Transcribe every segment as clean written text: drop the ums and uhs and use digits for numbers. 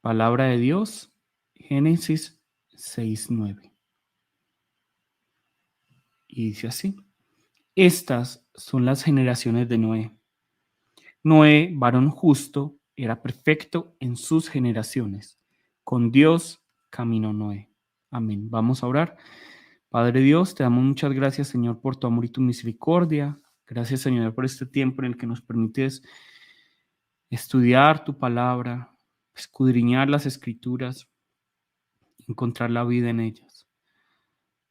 Palabra de Dios, Génesis 6:9. Y dice así: Estas son las generaciones de Noé. Noé, varón justo, era perfecto en sus generaciones. Con Dios caminó Noé. Amén. Vamos a orar. Padre Dios, te damos muchas gracias, Señor, por tu amor y tu misericordia. Gracias, Señor, por este tiempo en el que nos permites estudiar tu palabra, escudriñar las escrituras, encontrar la vida en ellas.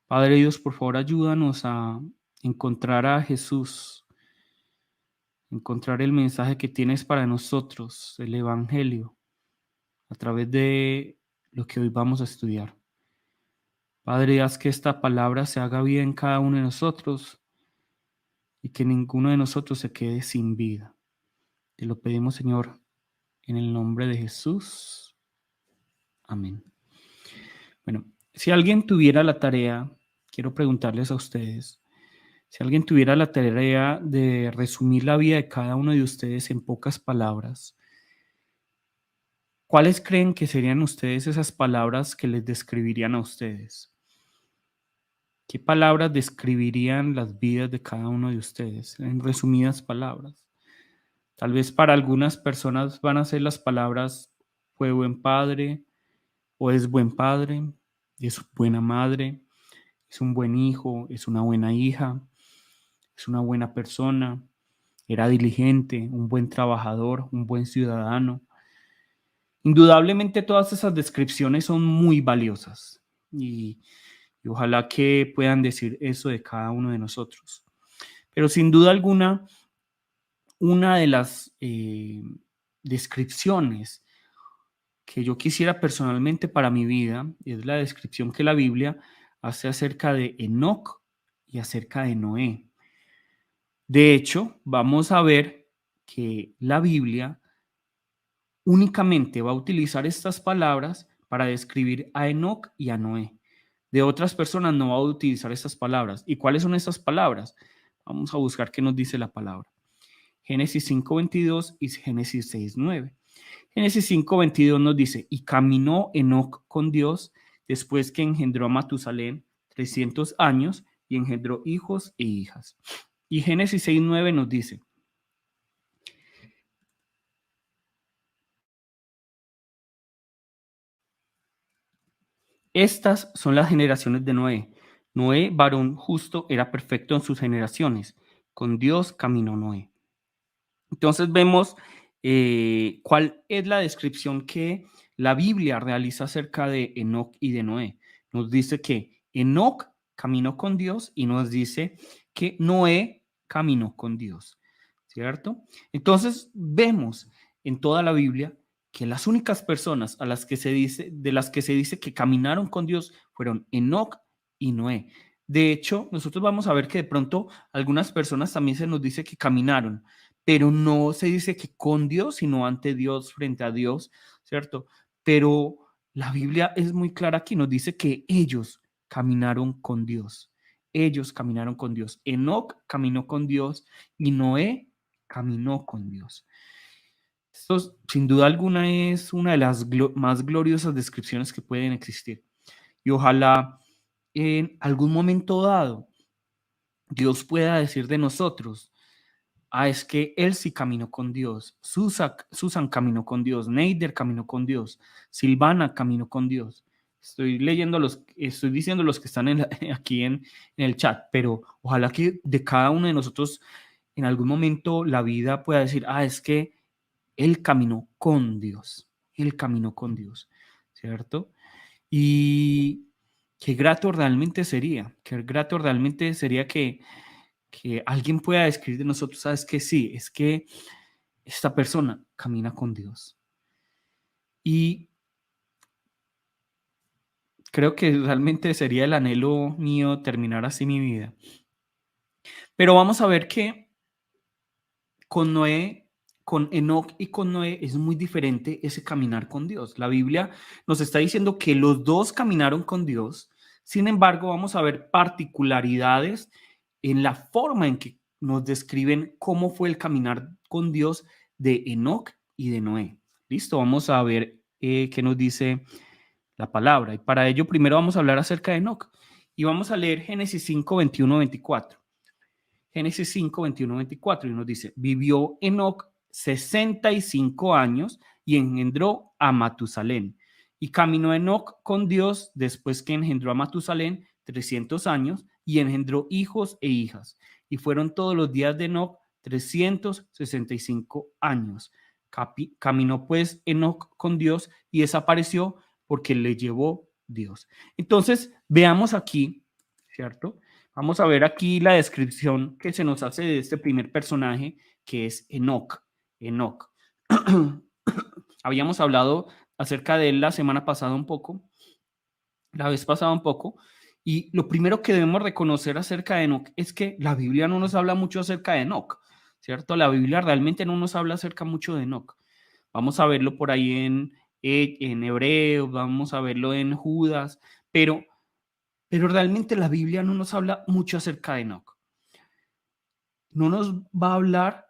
Padre Dios, por favor, ayúdanos a encontrar a Jesús, encontrar el mensaje que tienes para nosotros, el Evangelio, a través de lo que hoy vamos a estudiar. Padre, haz que esta palabra se haga vida en cada uno de nosotros y que ninguno de nosotros se quede sin vida. Te lo pedimos, Señor, en el nombre de Jesús. Amén. Bueno, si alguien tuviera la tarea, quiero preguntarles a ustedes, si alguien tuviera la tarea de resumir la vida de cada uno de ustedes en pocas palabras, ¿cuáles creen que serían ustedes esas palabras que les describirían a ustedes? ¿Qué palabras describirían las vidas de cada uno de ustedes en resumidas palabras? Tal vez para algunas personas van a ser las palabras fue buen padre o es buen padre, es buena madre, es un buen hijo, es una buena hija, es una buena persona, era diligente, un buen trabajador, un buen ciudadano. Indudablemente todas esas descripciones son muy valiosas y ojalá que puedan decir eso de cada uno de nosotros. Pero sin duda alguna, una de las descripciones que yo quisiera personalmente para mi vida es la descripción que la Biblia hace acerca de Enoc y acerca de Noé. De hecho, vamos a ver que la Biblia únicamente va a utilizar estas palabras para describir a Enoc y a Noé. De otras personas no va a utilizar estas palabras. ¿Y cuáles son estas palabras? Vamos a buscar qué nos dice la palabra. Génesis 5:22 y Génesis 6:9. Génesis 5:22 nos dice, y caminó Enoc con Dios después que engendró a Matusalén 300 años y engendró hijos e hijas. Y Génesis 6:9 nos dice, estas son las generaciones de Noé. Noé, varón justo, era perfecto en sus generaciones. Con Dios caminó Noé. Entonces vemos cuál es la descripción que la Biblia realiza acerca de Enoc y de Noé. Nos dice que Enoc caminó con Dios y nos dice que Noé caminó con Dios, ¿cierto? Entonces vemos en toda la Biblia que las únicas personas a las que se dice, de las que se dice que caminaron con Dios fueron Enoc y Noé. De hecho, nosotros vamos a ver que de pronto algunas personas también se nos dice que caminaron, pero no se dice que con Dios, sino ante Dios, frente a Dios, ¿cierto? Pero la Biblia es muy clara aquí, nos dice que ellos caminaron con Dios. Ellos caminaron con Dios. Enoc caminó con Dios y Noé caminó con Dios. Esto, sin duda alguna, es una de las más gloriosas descripciones que pueden existir. Y ojalá en algún momento dado Dios pueda decir de nosotros, es que él sí caminó con Dios, Susan caminó con Dios, Neider caminó con Dios, Silvana caminó con Dios. Estoy diciendo los que están aquí en el chat, pero ojalá que de cada uno de nosotros en algún momento la vida pueda decir, es que él caminó con Dios, él caminó con Dios, ¿cierto? Y qué grato realmente sería que alguien pueda describir de nosotros, sabes que sí, es que esta persona camina con Dios. Y creo que realmente sería el anhelo mío terminar así mi vida. Pero vamos a ver que con Noé, con Enoc y con Noé es muy diferente ese caminar con Dios. La Biblia nos está diciendo que los dos caminaron con Dios. Sin embargo, vamos a ver particularidades en la forma en que nos describen cómo fue el caminar con Dios de Enoc y de Noé. Listo, vamos a ver qué nos dice la palabra. Y para ello, primero vamos a hablar acerca de Enoc. Y vamos a leer Génesis 5, 21, 24. Génesis 5, 21, 24. Y nos dice, vivió Enoc 65 años y engendró a Matusalén. Y caminó Enoc con Dios después que engendró a Matusalén 300 años y engendró hijos e hijas. Y fueron todos los días de Enoc 365 años. Caminó pues Enoc con Dios y desapareció porque le llevó Dios. Entonces, veamos aquí, ¿cierto? Vamos a ver aquí la descripción que se nos hace de este primer personaje, que es Enoc. Enoc. Habíamos hablado acerca de él la semana pasada un poco, la vez pasada un poco, y lo primero que debemos reconocer acerca de Enoc es que la Biblia no nos habla mucho acerca de Enoc, ¿cierto? La Biblia realmente no nos habla acerca mucho de Enoc. Vamos a verlo por ahí en Hebreos, vamos a verlo en Judas, pero realmente la Biblia no nos habla mucho acerca de Enoc. No nos va a hablar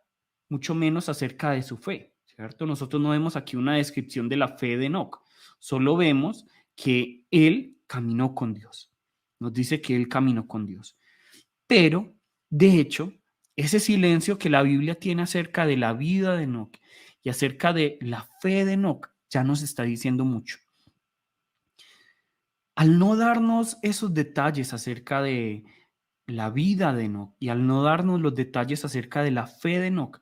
mucho menos acerca de su fe, ¿cierto? Nosotros no vemos aquí una descripción de la fe de Enoc, solo vemos que él caminó con Dios. Nos dice que él caminó con Dios. Pero, de hecho, ese silencio que la Biblia tiene acerca de la vida de Enoc y acerca de la fe de Enoc ya nos está diciendo mucho. Al no darnos esos detalles acerca de la vida de Enoc y al no darnos los detalles acerca de la fe de Enoc,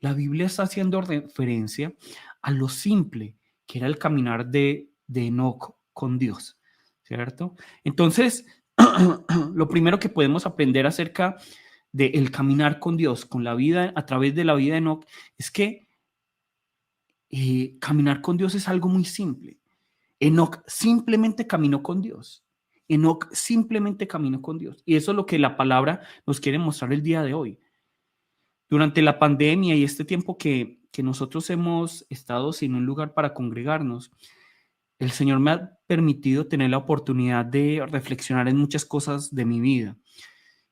la Biblia está haciendo referencia a lo simple que era el caminar de Enoc con Dios, ¿cierto? Entonces, lo primero que podemos aprender acerca del caminar con Dios, con la vida, a través de la vida de Enoc, es que caminar con Dios es algo muy simple. Enoc simplemente caminó con Dios. Enoc simplemente caminó con Dios. Y eso es lo que la palabra nos quiere mostrar el día de hoy. Durante la pandemia y este tiempo que nosotros hemos estado sin un lugar para congregarnos, el Señor me ha permitido tener la oportunidad de reflexionar en muchas cosas de mi vida.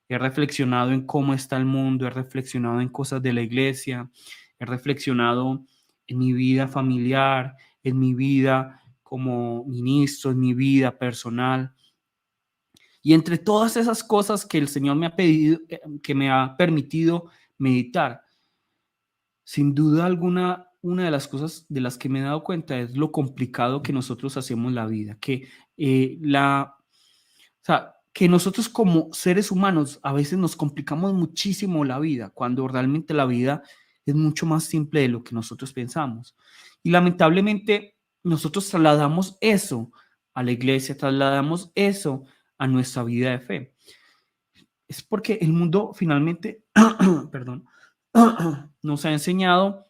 He reflexionado en cómo está el mundo, he reflexionado en cosas de la iglesia, he reflexionado en mi vida familiar, en mi vida como ministro, en mi vida personal. Y entre todas esas cosas que el Señor me ha pedido, que me ha permitido meditar, sin duda alguna, una de las cosas de las que me he dado cuenta es lo complicado que nosotros hacemos la vida, o sea, que nosotros como seres humanos a veces nos complicamos muchísimo la vida, cuando realmente la vida es mucho más simple de lo que nosotros pensamos. Y lamentablemente nosotros trasladamos eso a la iglesia, trasladamos eso a nuestra vida de fe. Es porque el mundo finalmente, perdón, nos ha enseñado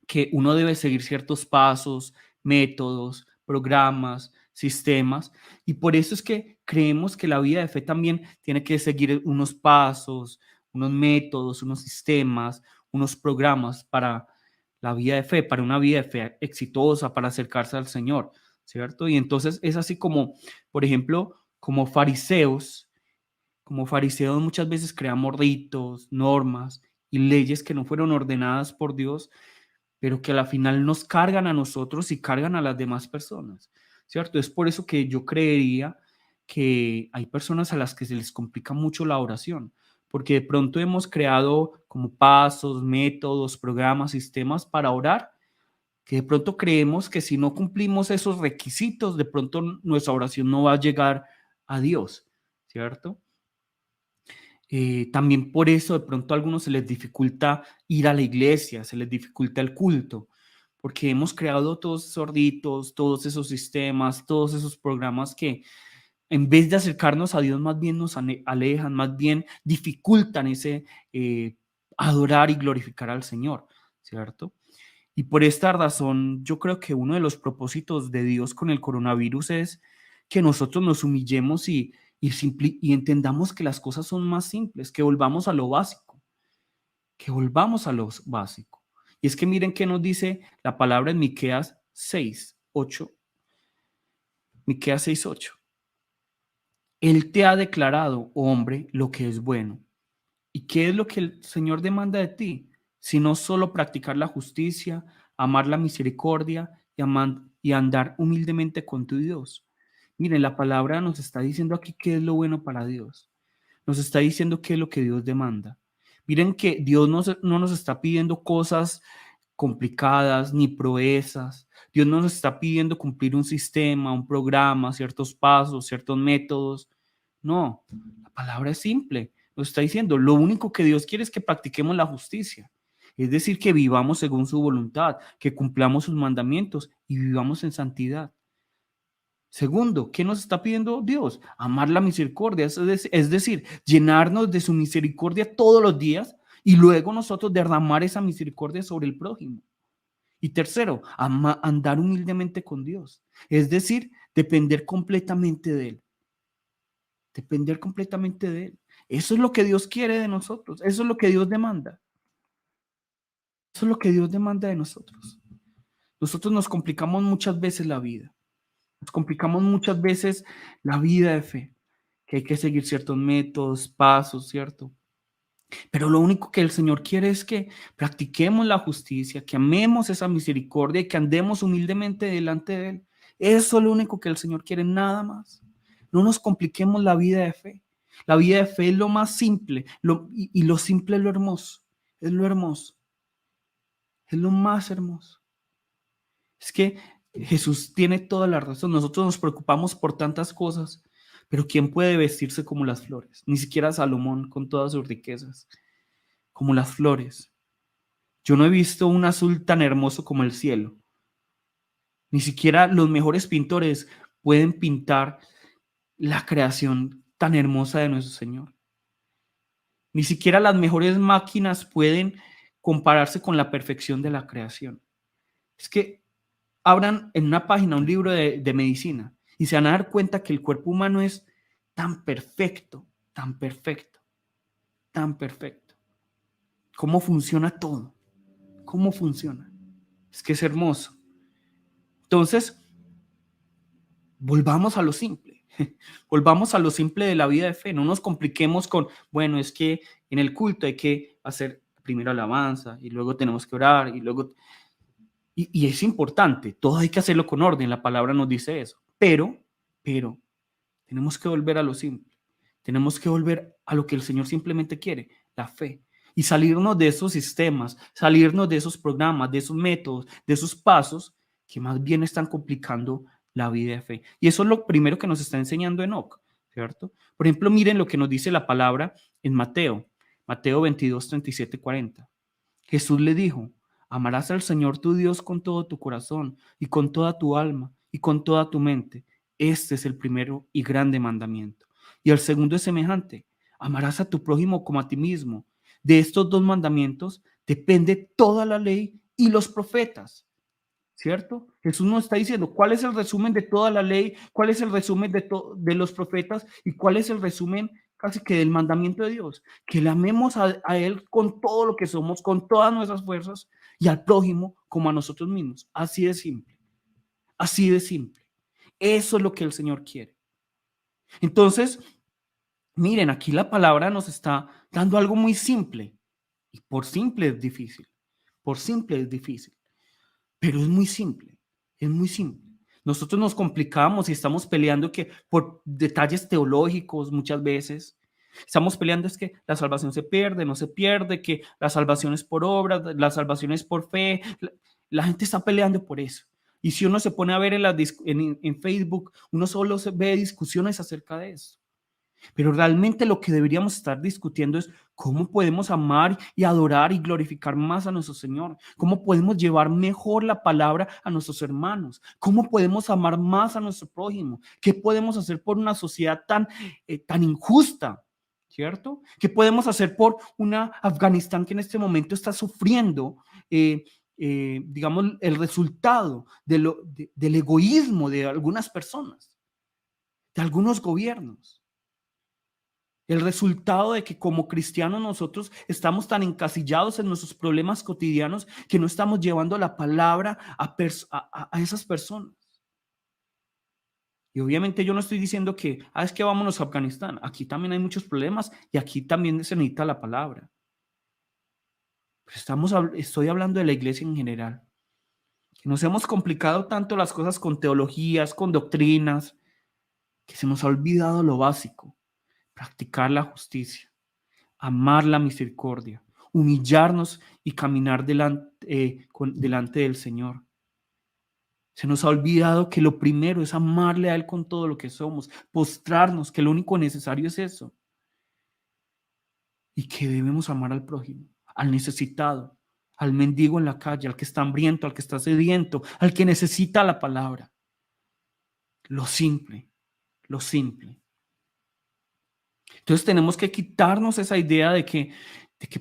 que uno debe seguir ciertos pasos, métodos, programas, sistemas, y por eso es que creemos que la vida de fe también tiene que seguir unos pasos, unos métodos, unos sistemas, unos programas para la vida de fe, para una vida de fe exitosa, para acercarse al Señor, ¿cierto? Y entonces es así como, por ejemplo, como fariseos muchas veces creamos ritos, normas y leyes que no fueron ordenadas por Dios, pero que a la final nos cargan a nosotros y cargan a las demás personas, ¿cierto? Es por eso que yo creería que hay personas a las que se les complica mucho la oración, porque de pronto hemos creado como pasos, métodos, programas, sistemas para orar, que de pronto creemos que si no cumplimos esos requisitos, de pronto nuestra oración no va a llegar a Dios, ¿cierto? También por eso de pronto a algunos se les dificulta ir a la iglesia, se les dificulta el culto, porque hemos creado todos esos ritos, todos esos sistemas, todos esos programas que en vez de acercarnos a Dios, más bien nos alejan, más bien dificultan ese adorar y glorificar al Señor, ¿cierto? Y por esta razón, yo creo que uno de los propósitos de Dios con el coronavirus es que nosotros nos humillemos y entendamos que las cosas son más simples, que volvamos a lo básico, que volvamos a lo básico. Y es que miren qué nos dice la palabra en Miqueas 6:8. Miqueas 6:8. Él te ha declarado, oh hombre, lo que es bueno. ¿Y qué es lo que el Señor demanda de ti? Sino solo practicar la justicia, amar la misericordia y andar humildemente con tu Dios. Miren, la palabra nos está diciendo aquí qué es lo bueno para Dios. Nos está diciendo qué es lo que Dios demanda. Miren que Dios no nos está pidiendo cosas complicadas ni proezas. Dios no nos está pidiendo cumplir un sistema, un programa, ciertos pasos, ciertos métodos. No, la palabra es simple. Nos está diciendo, lo único que Dios quiere es que practiquemos la justicia. Es decir, que vivamos según su voluntad, que cumplamos sus mandamientos y vivamos en santidad. Segundo, ¿qué nos está pidiendo Dios? Amar la misericordia, es decir, llenarnos de su misericordia todos los días y luego nosotros derramar esa misericordia sobre el prójimo. Y tercero, andar humildemente con Dios, es decir, depender completamente de Él, depender completamente de Él. Eso es lo que Dios quiere de nosotros, eso es lo que Dios demanda, eso es lo que Dios demanda de nosotros. Nosotros nos complicamos muchas veces la vida, nos complicamos muchas veces la vida de fe, que hay que seguir ciertos métodos, pasos, ¿cierto? Pero lo único que el Señor quiere es que practiquemos la justicia, que amemos esa misericordia y que andemos humildemente delante de Él. Eso es lo único que el Señor quiere, nada más. No nos compliquemos la vida de fe. La vida de fe es lo más simple y lo simple es lo hermoso. Es lo hermoso. Es lo más hermoso. Es que Jesús tiene toda la razón. Nosotros nos preocupamos por tantas cosas, pero ¿quién puede vestirse como las flores? Ni siquiera Salomón con todas sus riquezas, como las flores. Yo no he visto un azul tan hermoso como el cielo. Ni siquiera los mejores pintores pueden pintar la creación tan hermosa de nuestro Señor. Ni siquiera las mejores máquinas pueden compararse con la perfección de la creación. Es que abran en una página un libro de medicina y se van a dar cuenta que el cuerpo humano es tan perfecto, tan perfecto, tan perfecto. ¿Cómo funciona todo? ¿Cómo funciona? Es que es hermoso. Entonces, volvamos a lo simple. Volvamos a lo simple de la vida de fe. No nos compliquemos con, bueno, es que en el culto hay que hacer primero alabanza y luego tenemos que orar y luego... Y es importante, todo hay que hacerlo con orden, la palabra nos dice eso. Pero, tenemos que volver a lo simple. Tenemos que volver a lo que el Señor simplemente quiere, la fe. Y salirnos de esos sistemas, salirnos de esos programas, de esos métodos, de esos pasos que más bien están complicando la vida de fe. Y eso es lo primero que nos está enseñando Enoc, ¿cierto? Por ejemplo, miren lo que nos dice la palabra en Mateo 22, 37, 40. Jesús le dijo, amarás al Señor tu Dios con todo tu corazón y con toda tu alma y con toda tu mente. Este es el primero y grande mandamiento. Y el segundo es semejante, amarás a tu prójimo como a ti mismo. De estos dos mandamientos depende toda la ley y los profetas. ¿Cierto? Jesús nos está diciendo cuál es el resumen de toda la ley, cuál es el resumen de los profetas y cuál es el resumen casi que del mandamiento de Dios. Que le amemos a Él con todo lo que somos, con todas nuestras fuerzas y al prójimo como a nosotros mismos. Así de simple. Así de simple. Eso es lo que el Señor quiere. Entonces, miren, aquí la palabra nos está dando algo muy simple. Y por simple es difícil. Por simple es difícil. Pero es muy simple, es muy simple. Nosotros nos complicamos y estamos peleando que por detalles teológicos muchas veces. Estamos peleando es que la salvación se pierde, no se pierde, que la salvación es por obras, la salvación es por fe. La gente está peleando por eso. Y si uno se pone a ver en Facebook, uno solo ve discusiones acerca de eso. Pero realmente lo que deberíamos estar discutiendo es cómo podemos amar y adorar y glorificar más a nuestro Señor, cómo podemos llevar mejor la palabra a nuestros hermanos, cómo podemos amar más a nuestro prójimo, qué podemos hacer por una sociedad tan injusta, ¿cierto? ¿Qué podemos hacer por una Afganistán que en este momento está sufriendo, digamos, el resultado del egoísmo de algunas personas, de algunos gobiernos? El resultado de que como cristianos nosotros estamos tan encasillados en nuestros problemas cotidianos que no estamos llevando la palabra a esas personas. Y obviamente yo no estoy diciendo que, es que vámonos a Afganistán. Aquí también hay muchos problemas y aquí también se necesita la palabra. Pero estoy hablando de la iglesia en general. Que nos hemos complicado tanto las cosas con teologías, con doctrinas, que se nos ha olvidado lo básico: practicar la justicia, amar la misericordia, humillarnos y caminar delante del Señor. Se nos ha olvidado que lo primero es amarle a Él con todo lo que somos, postrarnos, que lo único necesario es eso, y que debemos amar al prójimo, al necesitado, al mendigo en la calle, al que está hambriento, al que está sediento, al que necesita la palabra. Lo simple, lo simple. Entonces tenemos que quitarnos esa idea de que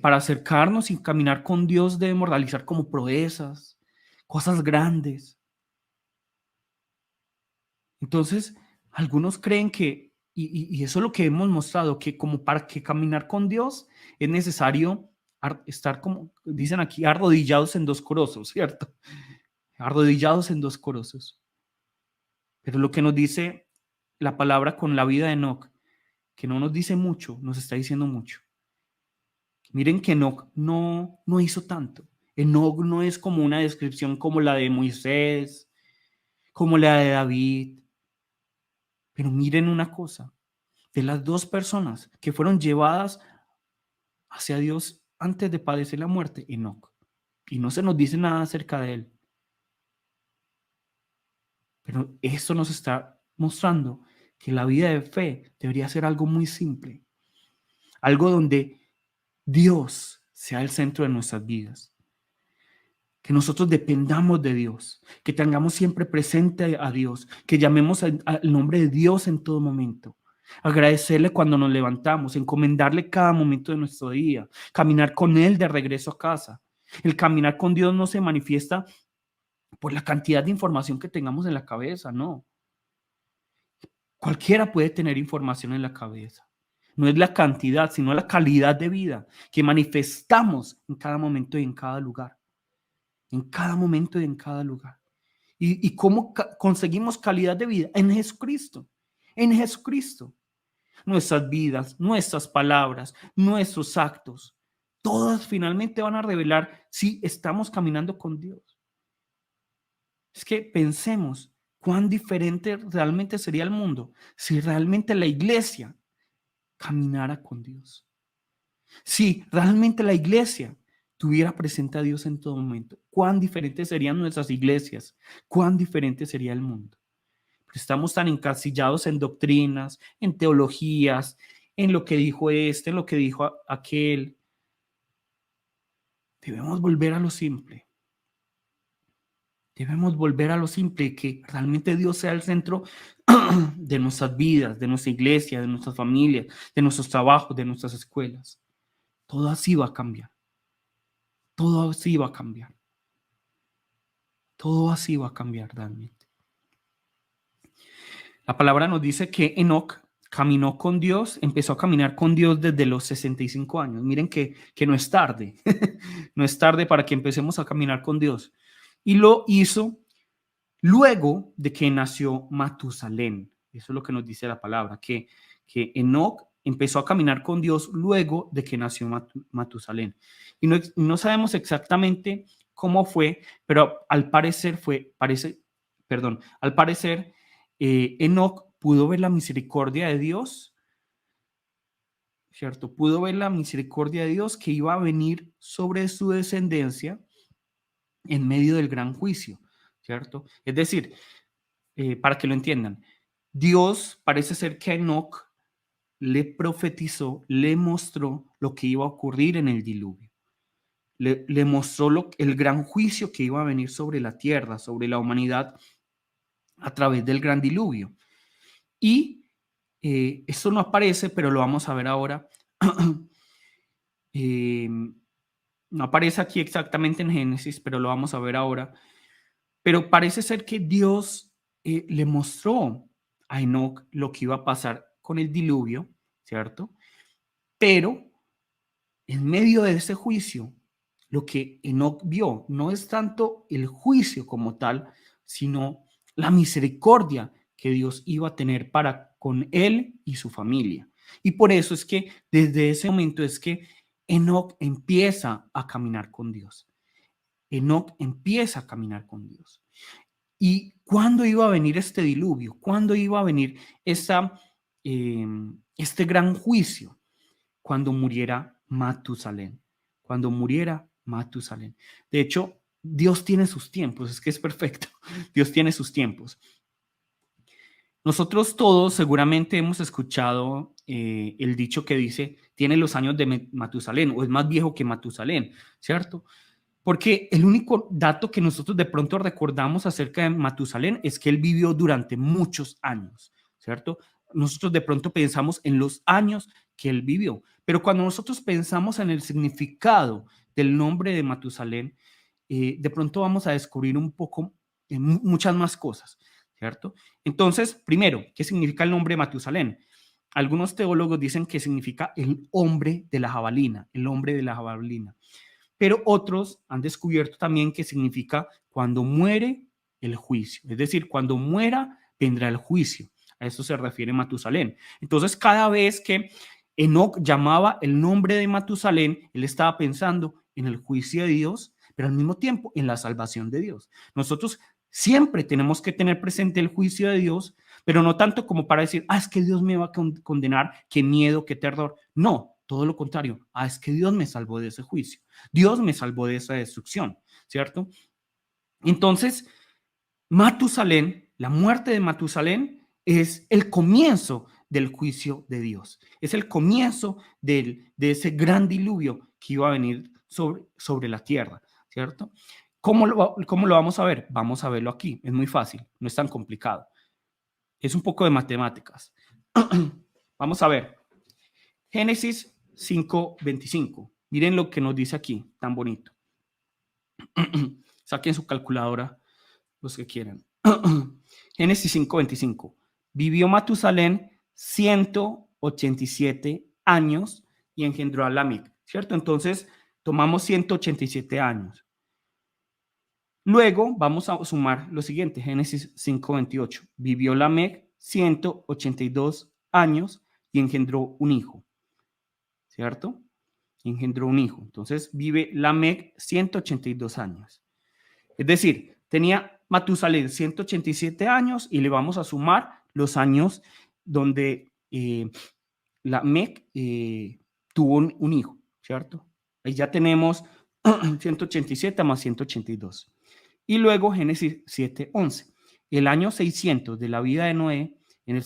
para acercarnos y caminar con Dios debemos realizar como proezas, cosas grandes. Entonces, algunos creen que, y eso es lo que hemos mostrado, que como para que caminar con Dios es necesario estar, como dicen aquí, arrodillados en dos corosos, ¿cierto? Arrodillados en dos corosos. Pero lo que nos dice la palabra con la vida de Enoc, que no nos dice mucho, nos está diciendo mucho. Miren que Enoc no hizo tanto. Enoc no es como una descripción como la de Moisés, como la de David. Pero miren una cosa: de las dos personas que fueron llevadas hacia Dios antes de padecer la muerte, Enoc. Y no se nos dice nada acerca de él. Pero esto nos está mostrando que la vida de fe debería ser algo muy simple. Algo donde Dios sea el centro de nuestras vidas. Que nosotros dependamos de Dios, que tengamos siempre presente a Dios, que llamemos al nombre de Dios en todo momento, agradecerle cuando nos levantamos, encomendarle cada momento de nuestro día, caminar con Él de regreso a casa. El caminar con Dios no se manifiesta por la cantidad de información que tengamos en la cabeza, no. Cualquiera puede tener información en la cabeza. No es la cantidad, sino la calidad de vida que manifestamos en cada momento y en cada lugar. En cada momento y en cada lugar. ¿Y cómo conseguimos calidad de vida? En Jesucristo. En Jesucristo. Nuestras vidas, nuestras palabras, nuestros actos, todas finalmente van a revelar si estamos caminando con Dios. Es que pensemos cuán diferente realmente sería el mundo si realmente la iglesia caminara con Dios. Si realmente la iglesia tuviera presente a Dios en todo momento, cuán diferentes serían nuestras iglesias, cuán diferente sería el mundo. Pero estamos tan encasillados en doctrinas, en teologías, en lo que dijo este, en lo que dijo aquel. Debemos volver a lo simple. Debemos volver a lo simple, que realmente Dios sea el centro de nuestras vidas, de nuestra iglesia, de nuestras familias, de nuestros trabajos, de nuestras escuelas. Todo así va a cambiar. Todo así va a cambiar. Todo así va a cambiar realmente. La palabra nos dice que Enoc caminó con Dios, empezó a caminar con Dios desde los 65 años. Miren que no es tarde. No es tarde para que empecemos a caminar con Dios. Y lo hizo luego de que nació Matusalén. Eso es lo que nos dice la palabra, que Enoc empezó a caminar con Dios luego de que nació Matusalén. Y no sabemos exactamente cómo fue, pero al parecer Enoc pudo ver la misericordia de Dios, ¿cierto? Pudo ver la misericordia de Dios que iba a venir sobre su descendencia en medio del gran juicio, ¿cierto? Es decir, para que lo entiendan, Dios parece ser que a Enoc le profetizó, le mostró lo que iba a ocurrir en el diluvio. Le mostró el gran juicio que iba a venir sobre la tierra, sobre la humanidad, a través del gran diluvio. Y esto no aparece, pero lo vamos a ver ahora. No aparece aquí exactamente en Génesis, pero lo vamos a ver ahora. Pero parece ser que Dios le mostró a Enoc lo que iba a pasar con el diluvio, ¿cierto? Pero en medio de ese juicio, lo que Enoc vio no es tanto el juicio como tal, sino la misericordia que Dios iba a tener para con él y su familia. Y por eso es que desde ese momento es que Enoc empieza a caminar con Dios. Enoc empieza a caminar con Dios. ¿Y cuándo iba a venir este diluvio? ¿Cuándo iba a venir este gran juicio? Cuando muriera Matusalén. Cuando muriera Matusalén. De hecho, Dios tiene sus tiempos, es que es perfecto. Dios tiene sus tiempos. Nosotros todos seguramente hemos escuchado el dicho que dice, tiene los años de Matusalén o es más viejo que Matusalén, ¿cierto? Porque el único dato que nosotros de pronto recordamos acerca de Matusalén es que él vivió durante muchos años, ¿cierto? Nosotros de pronto pensamos en los años que él vivió, pero cuando nosotros pensamos en el significado del nombre de Matusalén, de pronto vamos a descubrir un poco, muchas más cosas, ¿cierto? Entonces, primero, ¿qué significa el nombre de Matusalén? Algunos teólogos dicen que significa el hombre de la jabalina, el hombre de la jabalina. Pero otros han descubierto también que significa cuando muere el juicio. Es decir, cuando muera vendrá el juicio. A eso se refiere Matusalén. Entonces, cada vez que Enoc llamaba el nombre de Matusalén, él estaba pensando en el juicio de Dios, pero al mismo tiempo en la salvación de Dios. Nosotros siempre tenemos que tener presente el juicio de Dios, pero no tanto como para decir, es que Dios me va a condenar, qué miedo, qué terror. No, todo lo contrario. Es que Dios me salvó de ese juicio. Dios me salvó de esa destrucción, ¿cierto? Entonces, Matusalén, la muerte de Matusalén es el comienzo del juicio de Dios. Es el comienzo de ese gran diluvio que iba a venir sobre la tierra, ¿cierto? ¿Cómo lo vamos a ver? Vamos a verlo aquí. Es muy fácil, no es tan complicado. Es un poco de matemáticas. Vamos a ver. Génesis 5:25. Miren lo que nos dice aquí, tan bonito. Saquen su calculadora los que quieran. Génesis 5:25. Vivió Matusalén 187 años y engendró a Lamec, ¿cierto? Entonces, tomamos 187 años. Luego vamos a sumar lo siguiente, Génesis 5:28. Vivió Lamec 182 años y engendró un hijo, ¿cierto? Engendró un hijo. Entonces vive Lamec 182 años. Es decir, tenía Matusalén 187 años y le vamos a sumar los años donde Lamec tuvo un hijo, ¿cierto? Ahí ya tenemos 187 más 182. Y luego Génesis 7:11. El año 600 de la vida de Noé, en el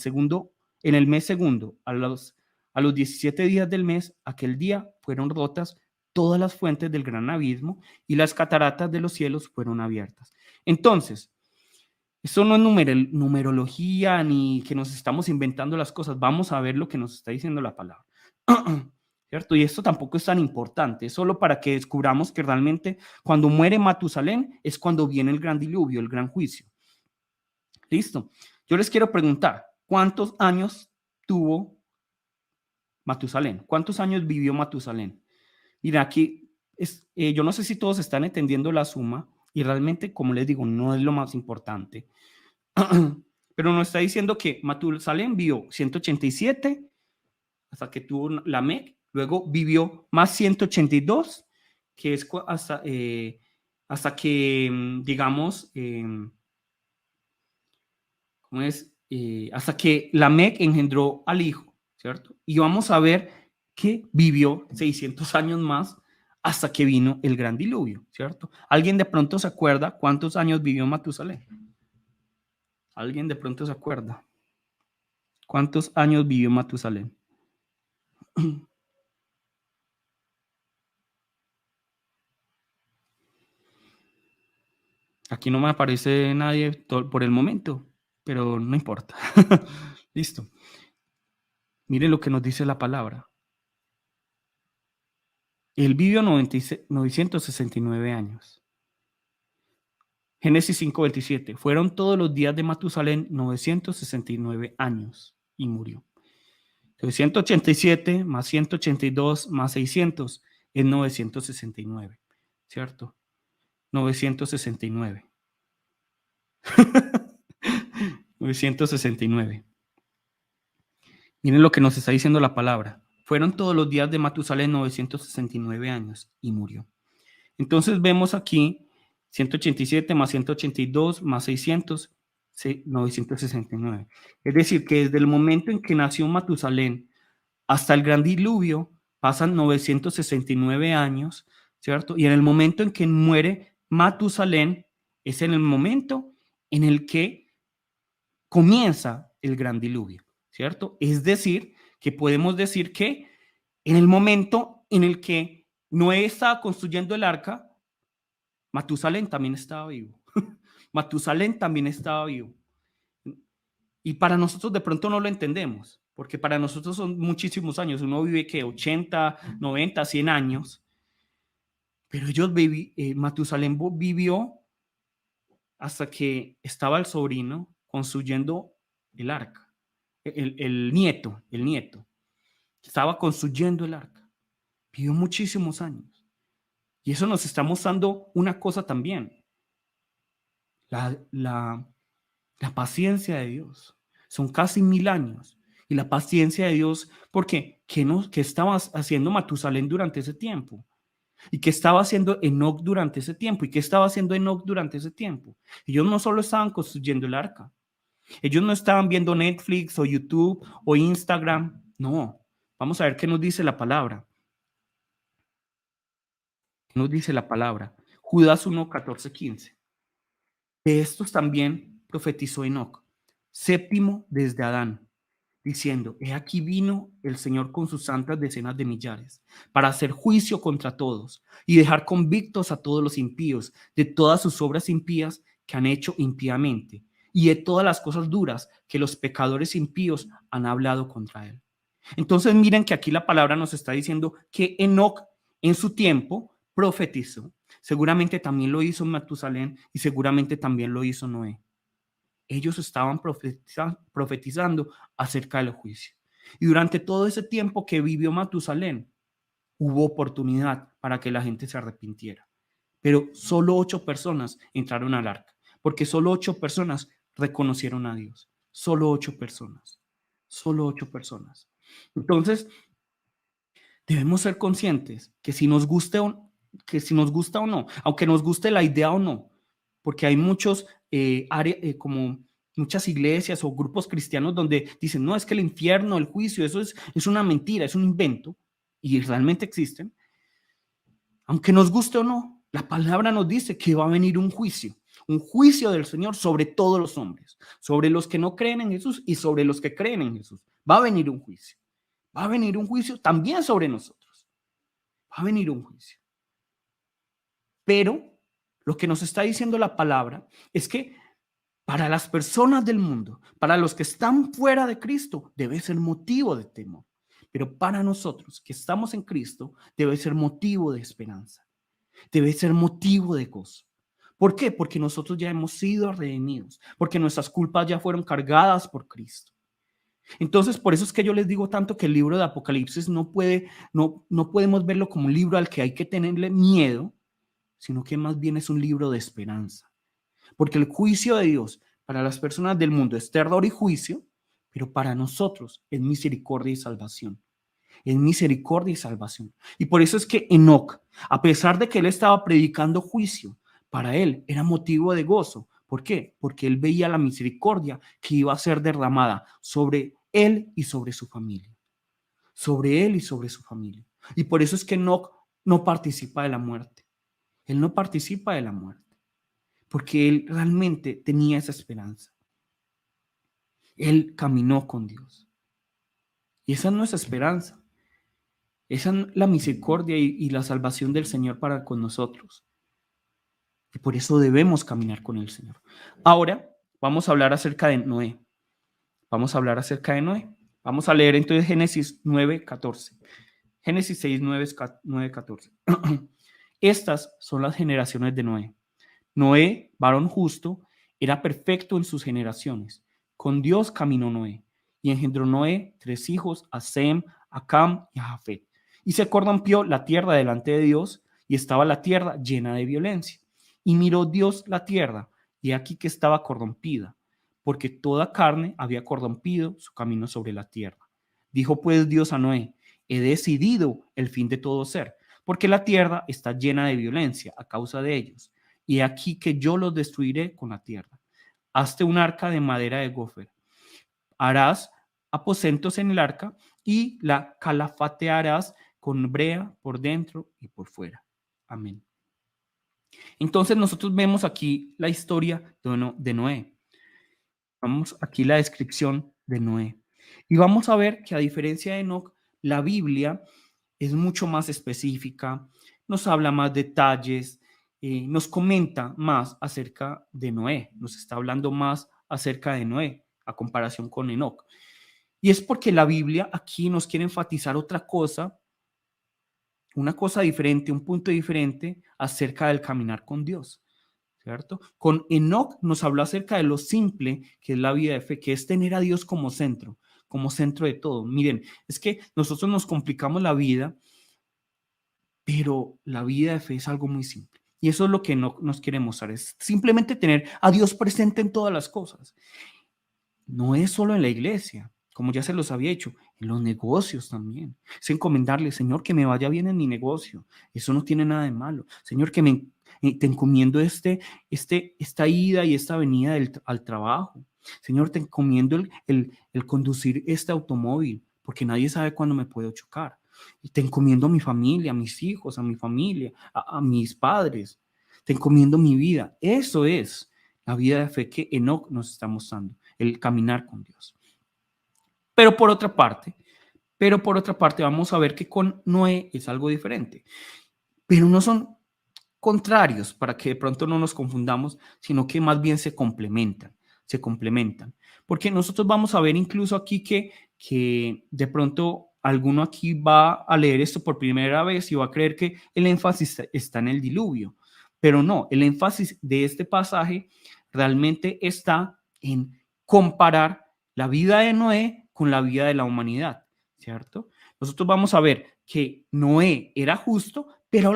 mes segundo, a los 17 días del mes, aquel día fueron rotas todas las fuentes del gran abismo y las cataratas de los cielos fueron abiertas. Entonces, eso no es numerología ni que nos estamos inventando las cosas. Vamos a ver lo que nos está diciendo la palabra. ¿Cierto? Y esto tampoco es tan importante, es solo para que descubramos que realmente cuando muere Matusalén es cuando viene el gran diluvio, el gran juicio. Listo. Yo les quiero preguntar, ¿cuántos años tuvo Matusalén? ¿Cuántos años vivió Matusalén? Mira, aquí yo no sé si todos están entendiendo la suma y realmente, como les digo, no es lo más importante. Pero nos está diciendo que Matusalén vivió 187 hasta que tuvo Lamec, luego vivió más 182, que es hasta que, digamos, ¿cómo es? Hasta que Lamec engendró al hijo, ¿cierto? Y vamos a ver que vivió 600 años más hasta que vino el gran diluvio, ¿cierto? ¿Alguien de pronto se acuerda cuántos años vivió Matusalén? ¿Alguien de pronto se acuerda? ¿Cuántos años vivió Matusalén? Aquí no me aparece nadie por el momento, pero no importa. Listo. Miren lo que nos dice la palabra. Él vivió 969 años. Génesis 5:27. Fueron todos los días de Matusalén 969 años y murió. Entonces, 187 más 182 más 600 es 969, ¿cierto? 969. 969. Miren lo que nos está diciendo la palabra. Fueron todos los días de Matusalén 969 años y murió. Entonces vemos aquí 187 más 182 más 600, 969. Es decir, que desde el momento en que nació Matusalén hasta el gran diluvio pasan 969 años, ¿cierto? Y en el momento en que muere Matusalén es en el momento en el que comienza el gran diluvio, ¿cierto? Es decir, que podemos decir que en el momento en el que Noé estaba construyendo el arca, Matusalén también estaba vivo. Matusalén también estaba vivo. Y para nosotros de pronto no lo entendemos, porque para nosotros son muchísimos años. Uno vive que 80, 90, 100 años, pero Matusalén vivió hasta que estaba el sobrino construyendo el arca, el nieto, estaba construyendo el arca. Vivió muchísimos años. Y eso nos está mostrando una cosa también, la, la, la paciencia de Dios. Son casi 1000 años. Y la paciencia de Dios, porque ¿qué estaba haciendo Matusalén durante ese tiempo? ¿Y qué estaba haciendo Enoc durante ese tiempo? ¿Y qué estaba haciendo Enoc durante ese tiempo? Ellos no solo estaban construyendo el arca. Ellos no estaban viendo Netflix o YouTube o Instagram. No. Vamos a ver qué nos dice la palabra. ¿Qué nos dice la palabra? Judas 1, 14, 15. De estos también profetizó Enoc, séptimo desde Adán, diciendo: He aquí vino el Señor con sus santas decenas de millares, para hacer juicio contra todos y dejar convictos a todos los impíos de todas sus obras impías que han hecho impíamente y de todas las cosas duras que los pecadores impíos han hablado contra él. Entonces miren que aquí la palabra nos está diciendo que Enoc en su tiempo profetizó. Seguramente también lo hizo Matusalén y seguramente también lo hizo Noé. Ellos estaban profetizando acerca del juicio. Y durante todo ese tiempo que vivió Matusalén, hubo oportunidad para que la gente se arrepintiera. Pero solo 8 personas entraron al arca, porque solo 8 personas reconocieron a Dios. Solo 8 personas. Solo 8 personas. Entonces, debemos ser conscientes que si nos guste o no, aunque nos guste la idea o no, porque hay muchos como muchas iglesias o grupos cristianos donde dicen, no, es que el infierno, el juicio, eso es una mentira, es un invento, y realmente existen. Aunque nos guste o no, la palabra nos dice que va a venir un juicio del Señor sobre todos los hombres, sobre los que no creen en Jesús y sobre los que creen en Jesús. Va a venir un juicio. Va a venir un juicio también sobre nosotros. Va a venir un juicio. Pero lo que nos está diciendo la palabra es que para las personas del mundo, para los que están fuera de Cristo, debe ser motivo de temor. Pero para nosotros que estamos en Cristo, debe ser motivo de esperanza. Debe ser motivo de gozo. ¿Por qué? Porque nosotros ya hemos sido redimidos, porque nuestras culpas ya fueron cargadas por Cristo. Entonces, por eso es que yo les digo tanto que el libro de Apocalipsis no podemos verlo como un libro al que hay que tenerle miedo, sino que más bien es un libro de esperanza. Porque el juicio de Dios para las personas del mundo es terror y juicio, pero para nosotros es misericordia y salvación. Es misericordia y salvación. Y por eso es que Enoc, a pesar de que él estaba predicando juicio, para él era motivo de gozo. ¿Por qué? Porque él veía la misericordia que iba a ser derramada sobre él y sobre su familia. Sobre él y sobre su familia. Y por eso es que Enoc no participa de la muerte. Él no participa de la muerte. Porque él realmente tenía esa esperanza. Él caminó con Dios. Y esa no es esperanza. Esa es la misericordia y la salvación del Señor para con nosotros. Y por eso debemos caminar con el Señor. Ahora vamos a hablar acerca de Noé. Vamos a hablar acerca de Noé. Vamos a leer entonces Génesis 9:14. Génesis 6, 9, 14. Estas son las generaciones de Noé. Noé, varón justo, era perfecto en sus generaciones. Con Dios caminó Noé. Y engendró Noé 3 hijos, a Sem, a Cam y a Jafet. Y se corrompió la tierra delante de Dios, y estaba la tierra llena de violencia. Y miró Dios la tierra, y aquí que estaba corrompida, porque toda carne había corrompido su camino sobre la tierra. Dijo pues Dios a Noé: he decidido el fin de todo ser, porque la tierra está llena de violencia a causa de ellos. y aquí que yo los destruiré con la tierra. Hazte un arca de madera de gofer. Harás aposentos en el arca y la calafatearás con brea por dentro y por fuera. Amén. Entonces nosotros vemos aquí la historia de Noé. Vamos aquí la descripción de Noé. Y vamos a ver que a diferencia de Enoc, la Biblia es mucho más específica, nos habla más detalles, nos comenta más acerca de Noé, nos está hablando más acerca de Noé a comparación con Enoc. Y es porque la Biblia aquí nos quiere enfatizar otra cosa, una cosa diferente, un punto diferente acerca del caminar con Dios, ¿cierto? Con Enoc nos habló acerca de lo simple que es la vida de fe, que es tener a Dios como centro de todo. Miren, es que nosotros nos complicamos la vida, pero la vida de fe es algo muy simple. Y eso es lo que no nos quiere mostrar, es simplemente tener a Dios presente en todas las cosas. No es solo en la iglesia, como ya se los había hecho, en los negocios también. Es encomendarle, Señor, que me vaya bien en mi negocio. Eso no tiene nada de malo. Señor, te encomiendo esta ida y esta venida al trabajo. Señor, te encomiendo el conducir este automóvil, porque nadie sabe cuándo me puedo chocar. Y te encomiendo a mi familia, a mis hijos, a mi familia, a mis padres. Te encomiendo mi vida. Eso es la vida de fe que Enoc nos está mostrando, el caminar con Dios. Pero por otra parte, vamos a ver que con Noé es algo diferente. Pero no son contrarios para que de pronto no nos confundamos, sino que más bien se complementan. Porque nosotros vamos a ver incluso aquí que de pronto alguno aquí va a leer esto por primera vez y va a creer que el énfasis está en el diluvio. Pero no, el énfasis de este pasaje realmente está en comparar la vida de Noé con la vida de la humanidad, ¿cierto? Nosotros vamos a ver que Noé era justo, pero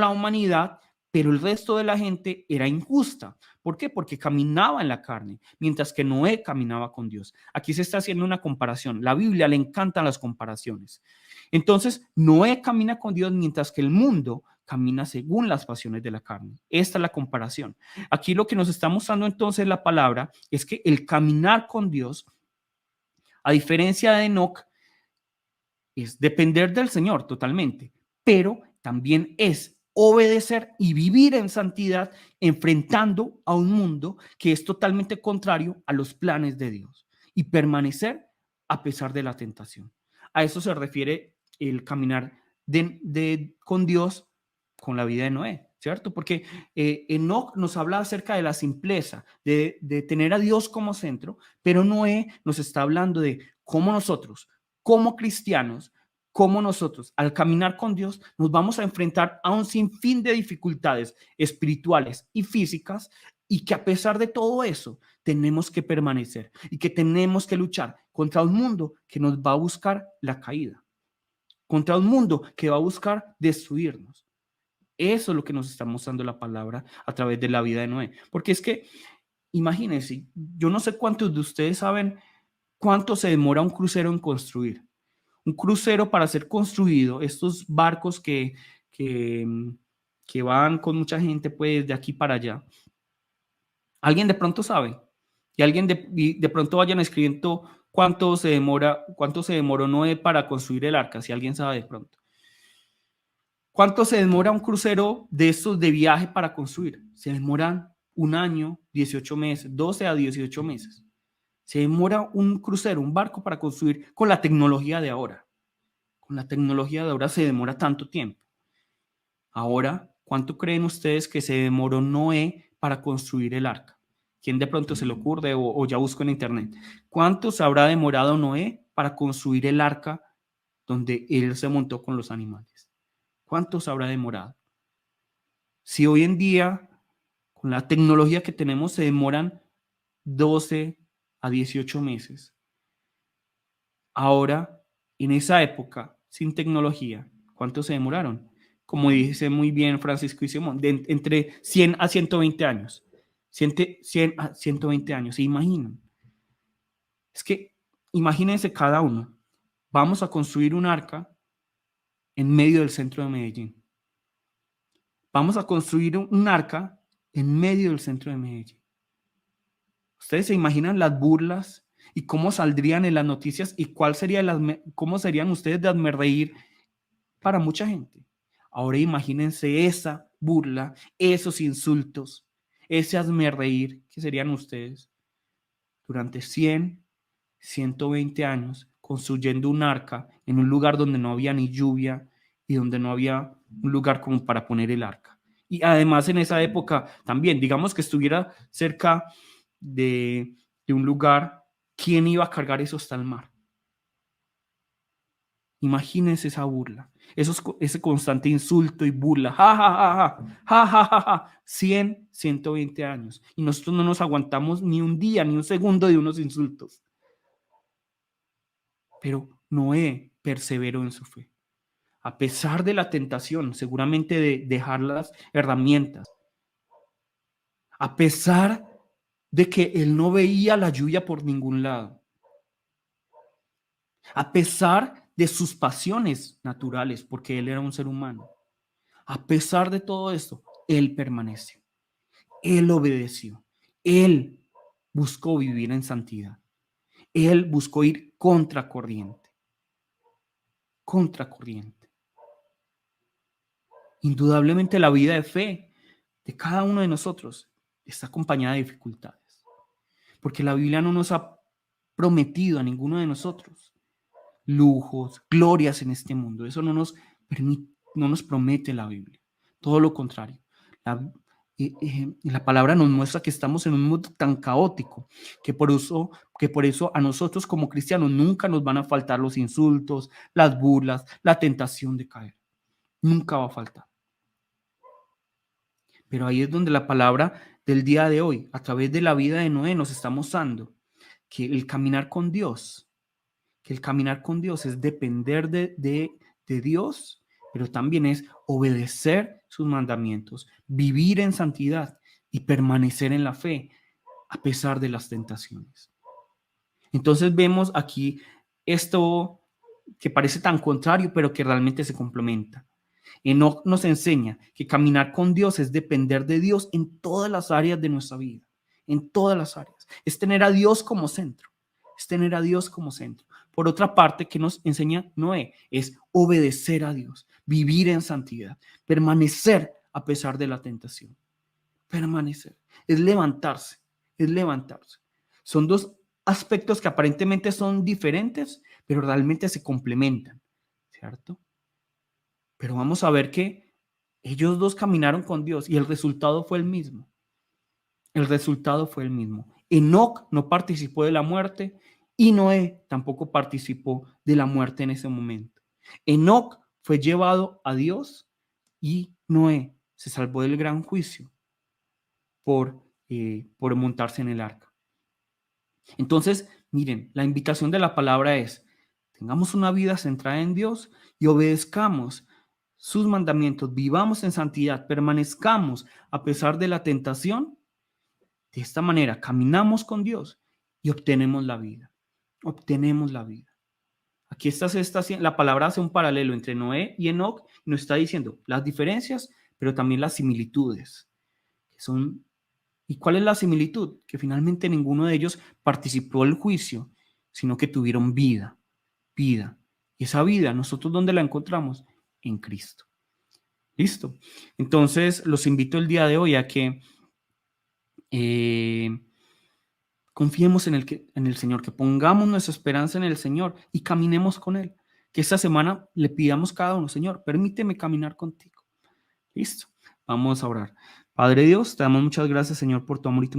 el resto de la gente era injusta. ¿Por qué? Porque caminaba en la carne, mientras que Noé caminaba con Dios. Aquí se está haciendo una comparación. La Biblia le encantan las comparaciones. Entonces, Noé camina con Dios mientras que el mundo camina según las pasiones de la carne. Esta es la comparación. Aquí lo que nos está mostrando entonces la palabra es que el caminar con Dios, a diferencia de Enoch, es depender del Señor totalmente, pero también es obedecer y vivir en santidad enfrentando a un mundo que es totalmente contrario a los planes de Dios y permanecer a pesar de la tentación. A eso se refiere el caminar con Dios con la vida de Noé, ¿cierto? Porque Enoch nos habla acerca de la simpleza, de tener a Dios como centro, pero Noé nos está hablando de cómo nosotros como cristianos, como nosotros, al caminar con Dios, nos vamos a enfrentar a un sinfín de dificultades espirituales y físicas y que a pesar de todo eso, tenemos que permanecer y que tenemos que luchar contra un mundo que nos va a buscar la caída, contra un mundo que va a buscar destruirnos. Eso es lo que nos está mostrando la palabra a través de la vida de Noé. Porque es que, imagínense, yo no sé cuántos de ustedes saben cuánto se demora un crucero en construir. Un crucero para ser construido, estos barcos que, que van con mucha gente pues de aquí para allá. ¿Alguien de pronto sabe? Y alguien de pronto vayan escribiendo cuánto se demoró Noé para construir el arca, si alguien sabe de pronto. ¿Cuánto se demora un crucero de estos de viaje para construir? Se demoran un año, 18 meses, 12 a 18 meses. Se demora un crucero, un barco para construir con la tecnología de ahora. Con la tecnología de ahora se demora tanto tiempo. Ahora, ¿cuánto creen ustedes que se demoró Noé para construir el arca? ¿Quién de pronto se le ocurre o ya busco en internet? ¿Cuánto se habrá demorado Noé para construir el arca donde él se montó con los animales? ¿Cuánto se habrá demorado? Si hoy en día, con la tecnología que tenemos, se demoran 12 a 18 meses. Ahora, en esa época, sin tecnología, ¿cuánto se demoraron? Como dice muy bien Francisco y Simón, entre 100 a 120 años. 100 a 120 años, ¿se imaginan? Es que imagínense cada uno. Vamos a construir un arca en medio del centro de Medellín. Vamos a construir un arca en medio del centro de Medellín. ¿Ustedes se imaginan las burlas y cómo saldrían en las noticias y cómo serían ustedes de hazmerreír para mucha gente? Ahora imagínense esa burla, esos insultos, ese hazmerreír que serían ustedes durante 120 años construyendo un arca en un lugar donde no había ni lluvia y donde no había un lugar como para poner el arca. Y además en esa época también, digamos que estuviera cerca de un lugar, ¿quién iba a cargar eso hasta el mar? Imagínense esa burla, ese constante insulto y burla, ja, ja, ja, ja, ja, ja, ja, ja, 120 años. Y nosotros no nos aguantamos ni un día, ni un segundo de unos insultos. Pero Noé perseveró en su fe. A pesar de la tentación, seguramente de dejar las herramientas, a pesar de que él no veía la lluvia por ningún lado, a pesar de sus pasiones naturales, porque él era un ser humano, a pesar de todo esto, él permaneció, él obedeció, él buscó vivir en santidad, él buscó ir contracorriente, contracorriente. Indudablemente la vida de fe de cada uno de nosotros está acompañada de dificultades, porque la Biblia no nos ha prometido a ninguno de nosotros lujos, glorias en este mundo. Eso no nos promete la Biblia. Todo lo contrario. La palabra nos muestra que estamos en un mundo tan caótico que por eso a nosotros como cristianos nunca nos van a faltar los insultos, las burlas, la tentación de caer. Nunca va a faltar. Pero ahí es donde la palabra del día de hoy, a través de la vida de Noé, nos está mostrando que el caminar con Dios, es depender de Dios, pero también es obedecer sus mandamientos, vivir en santidad y permanecer en la fe a pesar de las tentaciones. Entonces vemos aquí esto que parece tan contrario, pero que realmente se complementa. Enoc nos enseña que caminar con Dios es depender de Dios en todas las áreas de nuestra vida, en todas las áreas. Es tener a Dios como centro, es tener a Dios como centro. Por otra parte, que nos enseña Noé es obedecer a Dios, vivir en santidad, permanecer a pesar de la tentación. Permanecer, es levantarse, es levantarse. Son dos aspectos que aparentemente son diferentes, pero realmente se complementan, ¿cierto? Pero vamos a ver que ellos dos caminaron con Dios y el resultado fue el mismo. El resultado fue el mismo. Enoc no participó de la muerte y Noé tampoco participó de la muerte en ese momento. Enoc fue llevado a Dios y Noé se salvó del gran juicio por montarse en el arca. Entonces, miren, la invitación de la palabra es, tengamos una vida centrada en Dios y obedezcamos sus mandamientos, vivamos en santidad, permanezcamos a pesar de la tentación. De esta manera caminamos con Dios y obtenemos la vida. Obtenemos la vida. Aquí la palabra hace un paralelo entre Noé y Enoc y nos está diciendo las diferencias, pero también las similitudes. ¿Y cuál es la similitud? Que finalmente ninguno de ellos participó del juicio, sino que tuvieron vida. Vida. Y esa vida, ¿nosotros dónde la encontramos? En Cristo. ¿Listo? Entonces, los invito el día de hoy a que confiemos en el Señor, que pongamos nuestra esperanza en el Señor y caminemos con Él. Que esta semana le pidamos cada uno, Señor, permíteme caminar contigo. ¿Listo? Vamos a orar. Padre Dios, te damos muchas gracias, Señor, por tu amor y tu